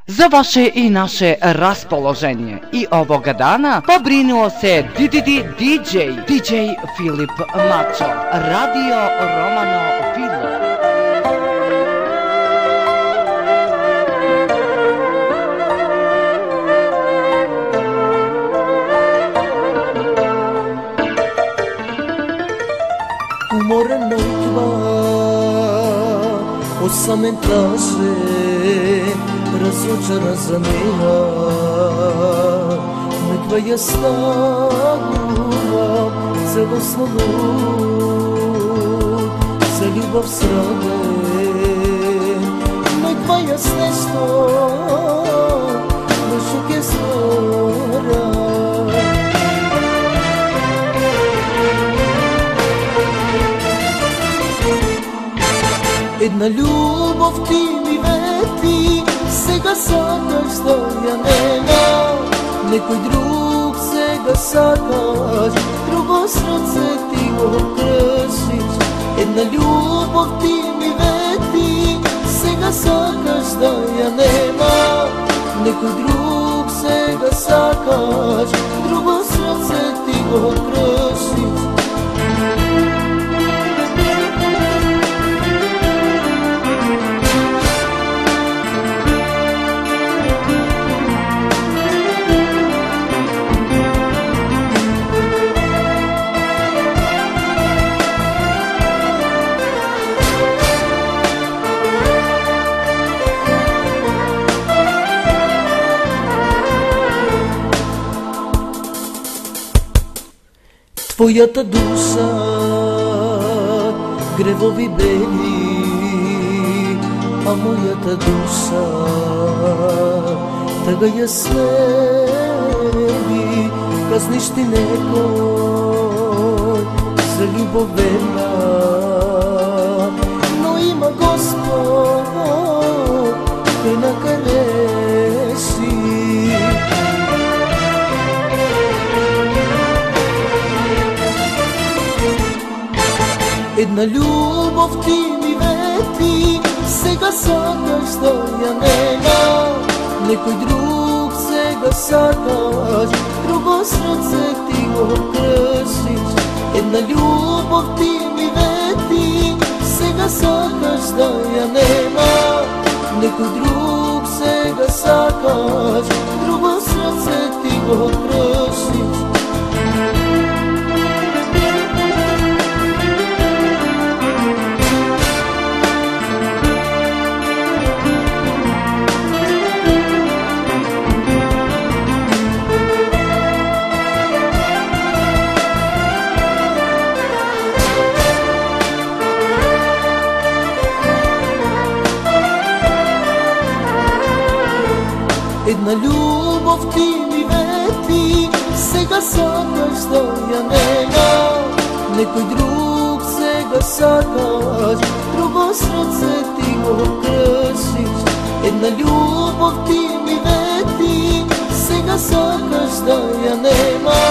за ваше и наше расположение. И овога дана побринуо се диджей Филип Мачо, Радио Романо Фило. Уморен ноќва, осамен разочара за нея, неква ја станувам целосно луд, за љубов срамен, неква ја снешто, ношо ке зора. Една љубов ти ми вети, сега сакаш да ја нема, некој друг сега сакаш, друго срце ти го кршиш. Една љубов ти ми вети, сега сакаш да ја нема, некој друг сега сакаш, друго срце ти го кршиш. Твојата душа, гревови бели, а мојата душа, тага ја смели, казниш ти некој за љубов верна, но има Господ кој накареши. Една љубов ти ми вети, сега сакаш да ја нема, некој друг сега сакаш, друго срце ти го кршиш. Една љубов ти ми вети, сега сакаш да ја нема, некој друг сега сакаш, друго срце ти го кршиш. Една љубов ти ми вети, сега сакаш да ја нема, некој друг сега сакаш, друго срце ти го кршиш. Една љубов ти ми вети, сега сакаш да ја нема,